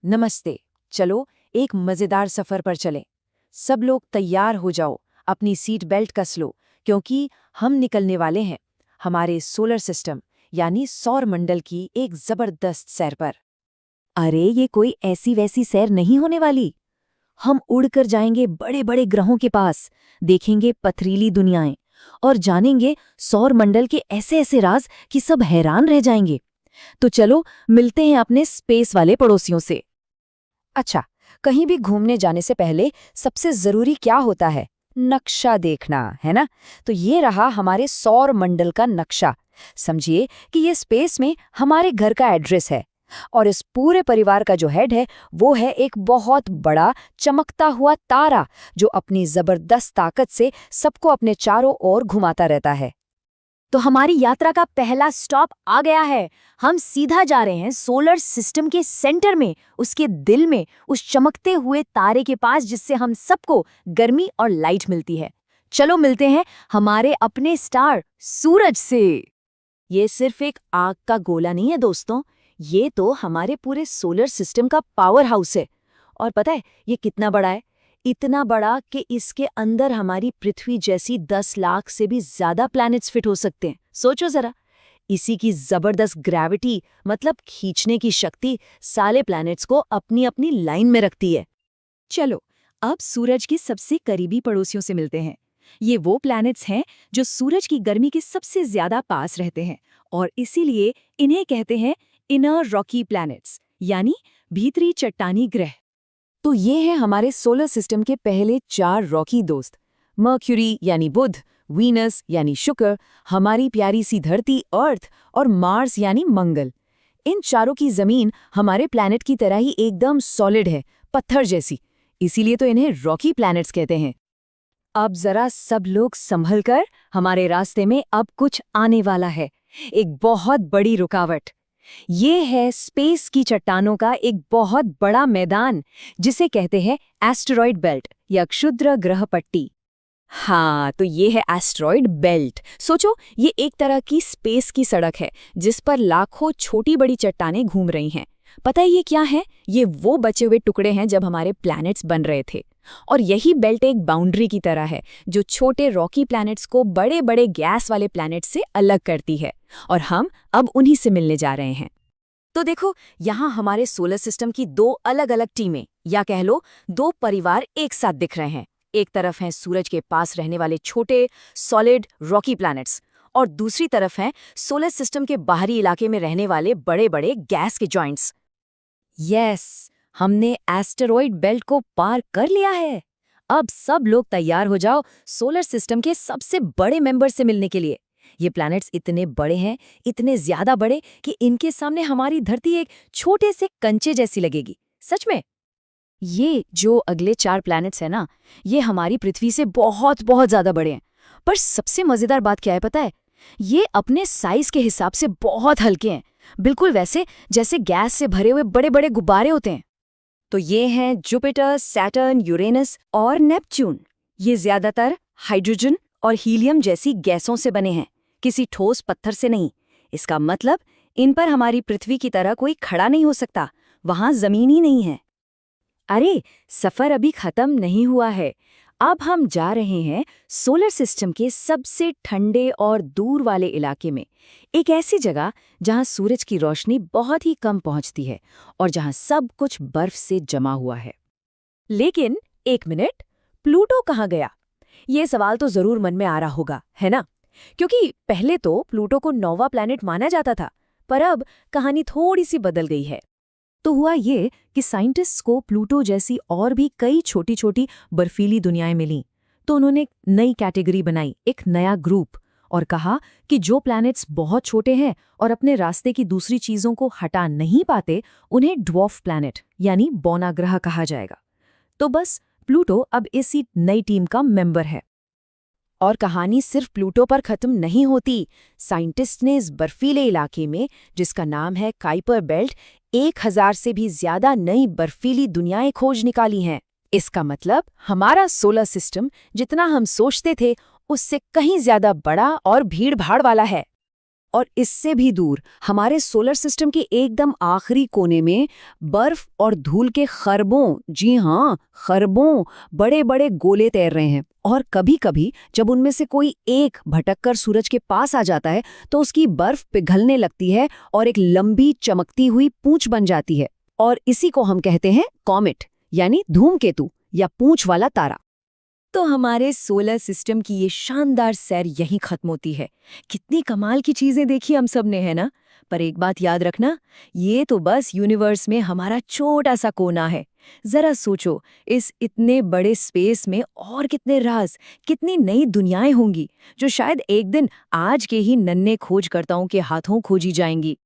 नमस्ते। चलो एक मजेदार सफर पर चलें। सब लोग तैयार हो जाओ, अपनी सीट बेल्ट कस लो, क्योंकि हम निकलने वाले हैं हमारे सोलर सिस्टम यानी सौर मंडल की एक जबरदस्त सैर पर। अरे ये कोई ऐसी वैसी सैर नहीं होने वाली। हम उड़कर जाएंगे बड़े बड़े ग्रहों के पास, देखेंगे पथरीली दुनियाएं और जानेंगे सौर मंडल के ऐसे ऐसे राज कि सब हैरान रह जाएंगे। तो चलो मिलते हैं अपने स्पेस वाले पड़ोसियों से। अच्छा, कहीं भी घूमने जाने से पहले सबसे जरूरी क्या होता है? नक्शा देखना, है ना? तो ये रहा हमारे सौर मंडल का नक्शा। समझिए कि ये स्पेस में हमारे घर का एड्रेस है, और इस पूरे परिवार का जो हेड है वो है एक बहुत बड़ा चमकता हुआ तारा, जो अपनी जबरदस्त ताकत से सबको अपने चारों ओर घुमाता रहता है। तो हमारी यात्रा का पहला स्टॉप आ गया है। हम सीधा जा रहे हैं सोलर सिस्टम के सेंटर में, उसके दिल में, उस चमकते हुए तारे के पास जिससे हम सबको गर्मी और लाइट मिलती है। चलो मिलते हैं हमारे अपने स्टार सूरज से। ये सिर्फ एक आग का गोला नहीं है दोस्तों, ये तो हमारे पूरे सोलर सिस्टम का पावर हाउस है। और पता है ये कितना बड़ा है? इतना बड़ा कि इसके अंदर हमारी पृथ्वी जैसी 10 लाख से भी ज्यादा प्लैनेट्स फिट हो सकते हैं। सोचो जरा, इसी की जबरदस्त ग्रेविटी मतलब खींचने की शक्ति सारे प्लैनेट्स को अपनी अपनी लाइन में रखती है। चलो अब सूरज के सबसे करीबी पड़ोसियों से मिलते हैं। ये वो प्लैनेट्स हैं जो सूरज की गर्मी के सबसे ज्यादा पास रहते हैं, और इसीलिए इन्हें कहते हैं इनर रॉकी प्लैनेट्स, यानी भीतरी चट्टानी ग्रह। तो ये हैं हमारे सोलर सिस्टम के पहले 4 रॉकी दोस्त। मर्क्यूरी यानी बुध, वीनस यानी शुक्र, हमारी प्यारी सी धरती अर्थ, और मार्स यानी मंगल। इन चारों की जमीन हमारे प्लैनेट की तरह ही एकदम सॉलिड है, पत्थर जैसी। इसीलिए तो इन्हें रॉकी प्लैनेट्स कहते हैं। अब जरा सब लोग संभल कर, हमारे रास्ते में अब कुछ आने वाला है, एक बहुत बड़ी रुकावट। ये है स्पेस की चट्टानों का एक बहुत बड़ा मैदान, जिसे कहते हैं एस्टेरॉयड बेल्ट या क्षुद्र ग्रह पट्टी। हाँ, तो ये है एस्टेरॉयड बेल्ट। सोचो, ये एक तरह की स्पेस की सड़क है जिस पर लाखों छोटी बड़ी चट्टानें घूम रही हैं। पता है ये क्या है? ये वो बचे हुए टुकड़े हैं जब हमारे प्लैनेट्स बन रहे थे। और यही बेल्ट एक बाउंड्री की तरह है जो छोटे रॉकी प्लैनेट्स को बड़े बड़े गैस वाले प्लैनेट्स से अलग करती है, और हम अब उन्हीं से मिलने जा रहे हैं। तो देखो, यहाँ हमारे सोलर सिस्टम की 2 अलग अलग टीमें, या कह लो 2 परिवार एक साथ दिख रहे हैं। एक तरफ हैं सूरज के पास रहने वाले छोटे सॉलिड रॉकी प्लैनेट्स, और दूसरी तरफ हैं सोलर सिस्टम के बाहरी इलाके में रहने वाले बड़े बड़े गैस के जॉइंट्स। यस, हमने एस्टेरॉयड बेल्ट को पार कर लिया है। अब सब लोग तैयार हो जाओ सोलर सिस्टम के सबसे बड़े मेंबर से मिलने के लिए। ये प्लैनेट्स इतने बड़े हैं, इतने ज्यादा बड़े कि इनके सामने हमारी धरती एक छोटे से कंचे जैसी लगेगी। सच में। ये जो अगले 4 प्लैनेट्स हैं ना, ये हमारी पृथ्वी से बहुत बहुत ज्यादा बड़े हैं। पर सबसे मजेदार बात क्या है पता है? ये अपने साइज के हिसाब से बहुत हल्के हैं, बिल्कुल वैसे जैसे गैस से भरे हुए बड़े बड़े गुब्बारे होते हैं। तो ये हैं जुपिटर, सैटर्न, यूरेनस और नेपच्यून। ये ज्यादातर हाइड्रोजन और हीलियम जैसी गैसों से बने हैं, किसी ठोस पत्थर से नहीं। इसका मतलब इन पर हमारी पृथ्वी की तरह कोई खड़ा नहीं हो सकता, वहां जमीन ही नहीं है। अरे, सफर अभी खत्म नहीं हुआ है। अब हम जा रहे हैं सोलर सिस्टम के सबसे ठंडे और दूर वाले इलाके में, एक ऐसी जगह जहां सूरज की रोशनी बहुत ही कम पहुंचती है और जहां सब कुछ बर्फ से जमा हुआ है। लेकिन एक मिनट, प्लूटो कहाँ गया? ये सवाल तो जरूर मन में आ रहा होगा, है ना? क्योंकि पहले तो प्लूटो को नौवां प्लैनेट माना जाता था, पर अब कहानी थोड़ी सी बदल गई है। तो हुआ ये कि साइंटिस्ट्स को प्लूटो जैसी और भी कई छोटी छोटी बर्फीली दुनियाएं मिलीं, तो उन्होंने एक नई कैटेगरी बनाई, एक नया ग्रुप, और कहा कि जो प्लैनेट्स बहुत छोटे हैं और अपने रास्ते की दूसरी चीजों को हटा नहीं पाते, उन्हें ड्वार्फ प्लैनेट यानी बौना ग्रह कहा जाएगा। तो बस प्लूटो अब इसी नई टीम का मेंबर है। और कहानी सिर्फ प्लूटो पर खत्म नहीं होती। साइंटिस्ट ने इस बर्फीले इलाके में, जिसका नाम है काइपर बेल्ट, 1000 से भी ज्यादा नई बर्फीली दुनियाएं खोज निकाली हैं। इसका मतलब हमारा सोलर सिस्टम जितना हम सोचते थे उससे कहीं ज्यादा बड़ा और भीड़ भाड़ वाला है। और इससे भी दूर हमारे सोलर सिस्टम के एकदम आखिरी कोने में बर्फ और धूल के खरबों, जी हाँ, खरबों बड़े बड़े गोले तैर रहे हैं। और कभी-कभी जब उनमें से कोई एक भटककर सूरज के पास आ जाता है तो उसकी बर्फ पिघलने लगती है और एक लंबी चमकती हुई पूंछ बन जाती है। और इसी को हम कहते हैं कॉमेट, यानी धूमकेतु या पूंछ वाला तारा। तो हमारे सोलर सिस्टम की ये शानदार सैर यहीं खत्म होती है। कितनी कमाल की चीजें देखी हम सब ने, है ना? पर एक बात याद रखना, ये तो बस यूनिवर्स में हमारा छोटा सा कोना है। जरा सोचो, इस इतने बड़े स्पेस में और कितने राज, कितनी नई दुनियाएं होंगी जो शायद एक दिन आज के ही नन्हे खोजकर्ताओं के हाथों खोजी जाएंगी।